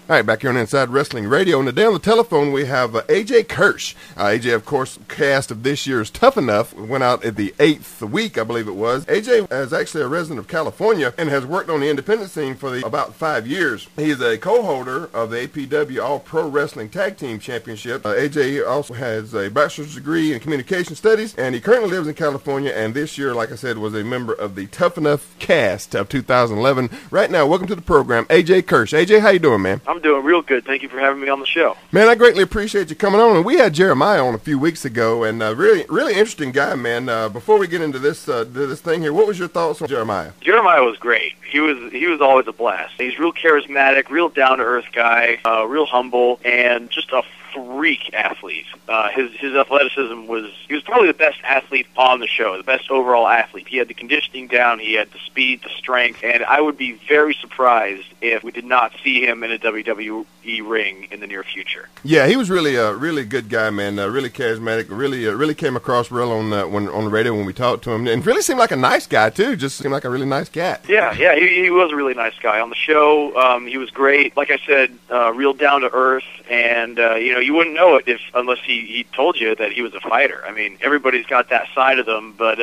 All right, back here on Inside Wrestling Radio, and today on the telephone we have AJ Kirch. AJ, of course, cast of this year's Tough Enough, went out at the 8th week, I believe it was. AJ is actually a resident of California and has worked on the independent scene for about 5 years. He is a co-holder of the APW All-Pro Wrestling Tag Team Championship. AJ also has a bachelor's degree in communication studies, and he currently lives in California, and this year, like I said, was a member of the Tough Enough cast of 2011. Right now, welcome to the program, AJ Kirch. AJ, how you doing, man? I'm doing real good. Thank you for having me on the show. Man, I greatly appreciate you coming on. And we had Jeremiah on a few weeks ago, and really interesting guy, man. Before we get into this thing here, what was your thoughts on Jeremiah? Jeremiah was great. He was always a blast. He's real charismatic, real down-to-earth guy, real humble, and just a freak athlete. His athleticism he was probably the best athlete on the show, the best overall athlete. He had the conditioning down, he had the speed, the strength, and I would be very surprised if we did not see him in a WWE ring in the near future. Yeah, he was really a really good guy, man. Really charismatic. Really came across real on the radio when we talked to him, and really seemed like a nice guy too. Just seemed like a really nice cat. Yeah, he was a really nice guy on the show. He was great. Like I said, real down to earth, and you wouldn't know it unless he told you that he was a fighter. I mean, everybody's got that side of them, but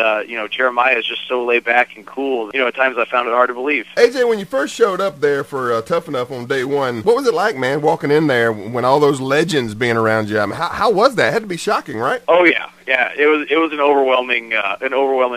Jeremiah is just so laid back and cool. At times I found it hard to believe. AJ, when you first showed up there for Tough Enough on day one, what was it like, man, walking in there when all those legends being around you? I mean, how was that? It had to be shocking, right? Oh yeah. It was an overwhelming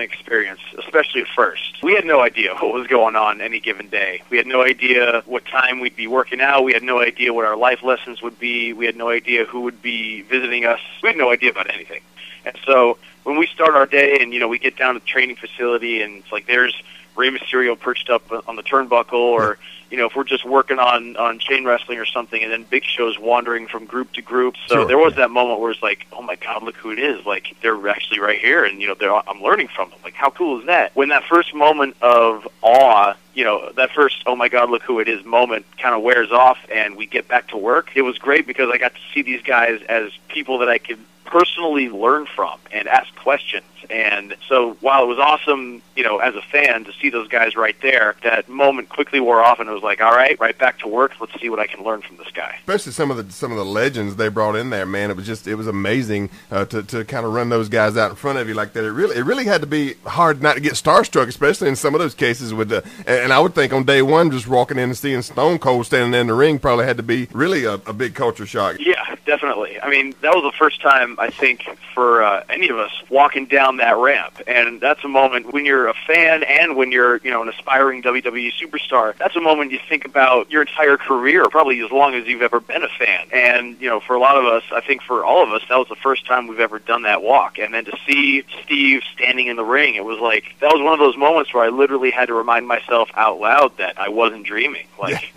experience, especially at first. We had no idea what was going on any given day. We had no idea what time we'd be working out. We had no idea what our life lessons would be. We had no idea who would be visiting us. We had no idea about anything. And so when we start our day and we get down to the training facility and it's like there's Rey Mysterio perched up on the turnbuckle, or if we're just working on chain wrestling or something, and then Big Show's wandering from group to group. So sure. There was that moment where it's like, oh my God, look who it is! Like they're actually right here, and I'm learning from them. Like how cool is that? When that first moment of awe, that first oh my God, look who it is moment kind of wears off, and we get back to work. It was great because I got to see these guys as people that I could personally learn from and ask questions. And so while it was awesome, as a fan to see those guys right there, that moment quickly wore off and it was like, all right back to work. Let's see what I can learn from this guy. Especially some of the legends they brought in there, man. It was amazing to kind of run those guys out in front of you like that. It really had to be hard not to get starstruck, especially in some of those cases and I would think on day one, just walking in and seeing Stone Cold standing in the ring probably had to be really a big culture shock. Yeah, definitely. I mean, that was the first time, I think, for any of us walking down that ramp. And that's a moment when you're a fan and when you're, an aspiring WWE superstar, that's a moment you think about your entire career, probably as long as you've ever been a fan. And, for a lot of us, I think for all of us, that was the first time we've ever done that walk. And then to see Steve standing in the ring, it was like, that was one of those moments where I literally had to remind myself out loud that I wasn't dreaming.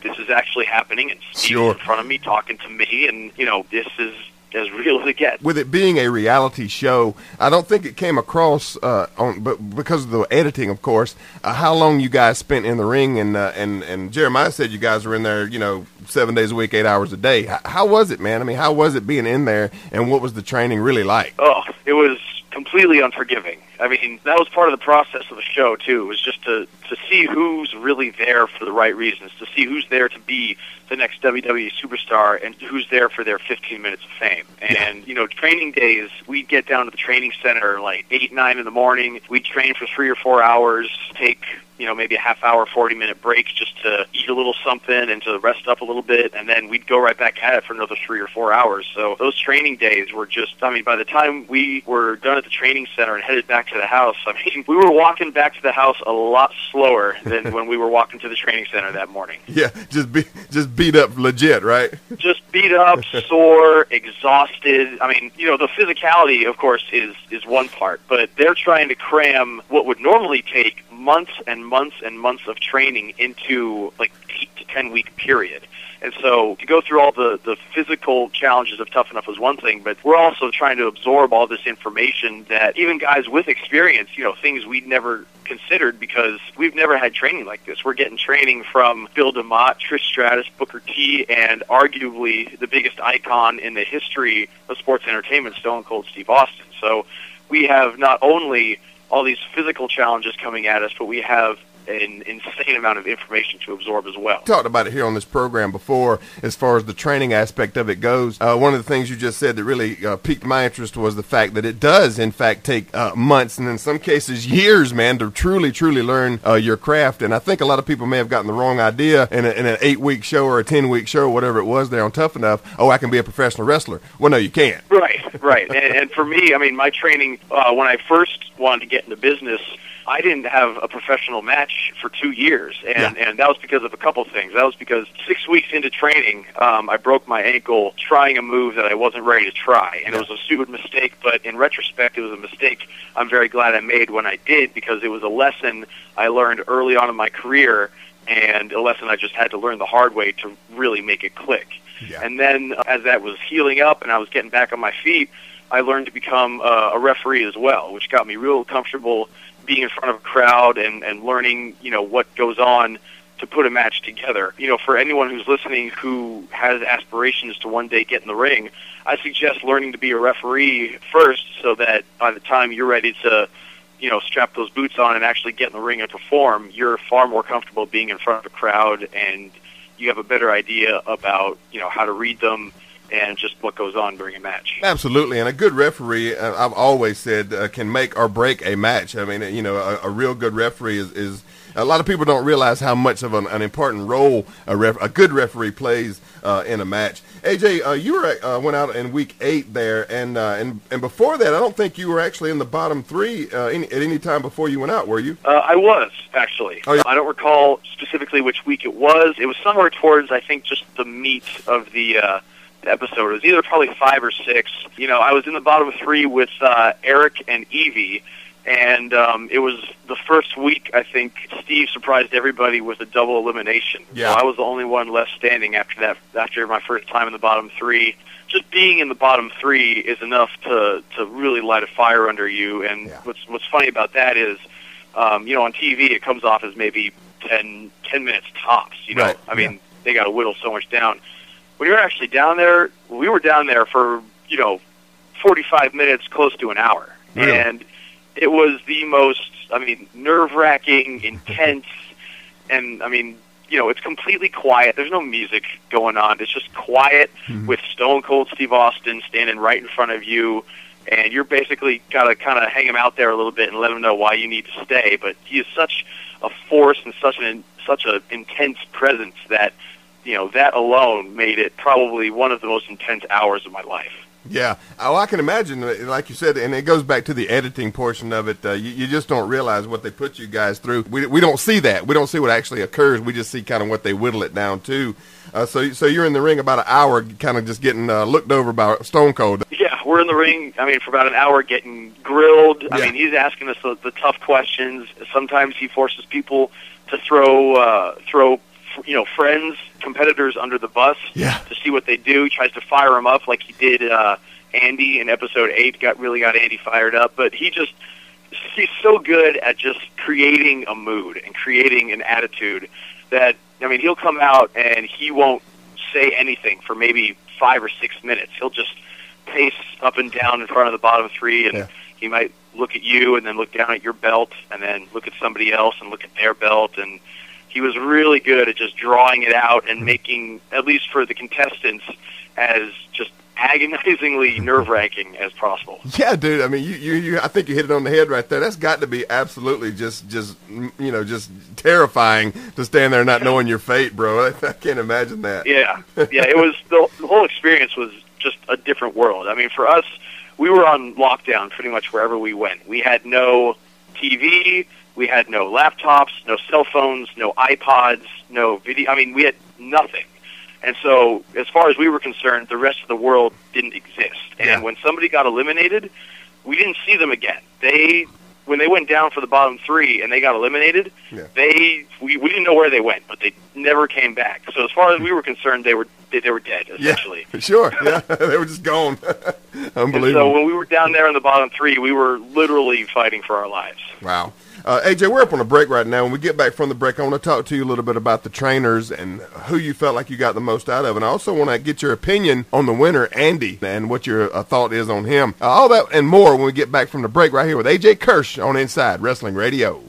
This is actually happening, and Steve's sure. in front of me talking to me, and, this is as real as it gets. With it being a reality show, I don't think it came across but because of the editing, of course, how long you guys spent in the ring, and Jeremiah said you guys were in there, 7 days a week, 8 hours a day. How was it, man? I mean, how was it being in there, and what was the training really like? Oh, it was completely unforgiving. I mean, that was part of the process of the show, too. It was just to see who's really there for the right reasons, to see who's there to be the next WWE superstar and who's there for their 15 minutes of fame. And, training days, we'd get down to the training center like 8, 9 in the morning. We'd train for 3 or 4 hours, take maybe a half hour, 40-minute breaks just to eat a little something and to rest up a little bit, and then we'd go right back at it for another 3 or 4 hours. So those training days were just, by the time we were done at the training center and headed back to the house, we were walking back to the house a lot slower than when we were walking to the training center that morning. Yeah, just beat up legit, right? Just beat up, sore, exhausted. The physicality, of course, is one part, but they're trying to cram what would normally take months and months and months of training into like 8 to 10 week period. And so to go through all the physical challenges of Tough Enough was one thing, but we're also trying to absorb all this information that even guys with experience, things we'd never considered because we've never had training like this. We're getting training from Bill DeMott, Trish Stratus, Booker T, and arguably the biggest icon in the history of sports entertainment, Stone Cold Steve Austin. So we have not only all these physical challenges coming at us, but we have an insane amount of information to absorb as well. Talked about it here on this program before as far as the training aspect of it goes. One of the things you just said that really piqued my interest was the fact that it does, in fact, take months and in some cases years, man, to truly learn your craft. And I think a lot of people may have gotten the wrong idea in an 8-week show or a 10-week show, or whatever it was there on Tough Enough. Oh, I can be a professional wrestler. Well, no, you can't. Right. And for me, I mean, my training, when I first wanted to get into business, I didn't have a professional match for 2 years, and that was because of a couple things. That was because 6 weeks into training, I broke my ankle trying a move that I wasn't ready to try, and it was a stupid mistake, but in retrospect, it was a mistake I'm very glad I made when I did, because it was a lesson I learned early on in my career, and a lesson I just had to learn the hard way to really make it click. Yeah. And then as that was healing up and I was getting back on my feet, I learned to become a referee as well, which got me real comfortable being in front of a crowd and learning, what goes on to put a match together. For anyone who's listening who has aspirations to one day get in the ring, I suggest learning to be a referee first, so that by the time you're ready to, strap those boots on and actually get in the ring and perform, you're far more comfortable being in front of a crowd, and you have a better idea about, how to read them and just what goes on during a match. Absolutely, and a good referee, I've always said, can make or break a match. I mean, a real good referee is a lot of people don't realize how much of an important role a good referee plays in a match. AJ, you went out in week 8 there, and before that, I don't think you were actually in the bottom 3 at any time before you went out, were you? I was, actually. Oh, yeah. I don't recall specifically which week it was. It was somewhere towards, I think, just the meat of the episode. It was either probably 5 or 6. I was in the bottom 3 with Eric and Evie, and it was the first week, I think, Steve surprised everybody with a double elimination. Yeah. So I was the only one left standing after my first time in the bottom 3. Just being in the bottom 3 is enough to really light a fire under you, and what's funny about that is, on TV it comes off as maybe 10 minutes tops, Right. I mean, they got to whittle so much down. When you're actually down there, we were down there for, 45 minutes, close to an hour. Really? And it was the most, nerve-wracking, intense, and, it's completely quiet. There's no music going on. It's just quiet with Stone Cold Steve Austin standing right in front of you, and you're basically got to kind of hang him out there a little bit and let him know why you need to stay. But he is such a force and such an intense presence that, that alone made it probably one of the most intense hours of my life. Yeah. Oh, I can imagine, like you said, and it goes back to the editing portion of it. You just don't realize what they put you guys through. We don't see that. We don't see what actually occurs. We just see kind of what they whittle it down to. So you're in the ring about an hour, kind of just getting looked over by Stone Cold. Yeah, we're in the ring, for about an hour getting grilled. Yeah. He's asking us the tough questions. Sometimes he forces people to throw friends, competitors under the bus to see what they do. He tries to fire them up like he did Andy in episode 8, got Andy fired up. But he's so good at just creating a mood and creating an attitude that, he'll come out and he won't say anything for maybe 5 or 6 minutes. He'll just pace up and down in front of the bottom 3, and he might look at you and then look down at your belt and then look at somebody else and look at their belt, and he was really good at just drawing it out and making, at least for the contestants, as just agonizingly nerve-wracking as possible. Yeah, dude. I think you hit it on the head right there. That's got to be absolutely just terrifying to stand there not knowing your fate, bro. I can't imagine that. Yeah. It was the whole experience was just a different world. For us, we were on lockdown pretty much wherever we went. We had no TV. We had no laptops, no cell phones, no iPods, no video. We had nothing. And so, as far as we were concerned, the rest of the world didn't exist. And when somebody got eliminated, we didn't see them again. When they went down for the bottom 3 and they got eliminated, we didn't know where they went, but they never came back. So as far as we were concerned, they were dead, essentially. Yeah, sure. Yeah, they were just gone. Unbelievable. And so when we were down there in the bottom 3, we were literally fighting for our lives. Wow. AJ, we're up on a break right now. When we get back from the break, I want to talk to you a little bit about the trainers and who you felt like you got the most out of. And I also want to get your opinion on the winner, Andy, and what your thought is on him. All that and more when we get back from the break right here with AJ Kirch on Inside Wrestling Radio.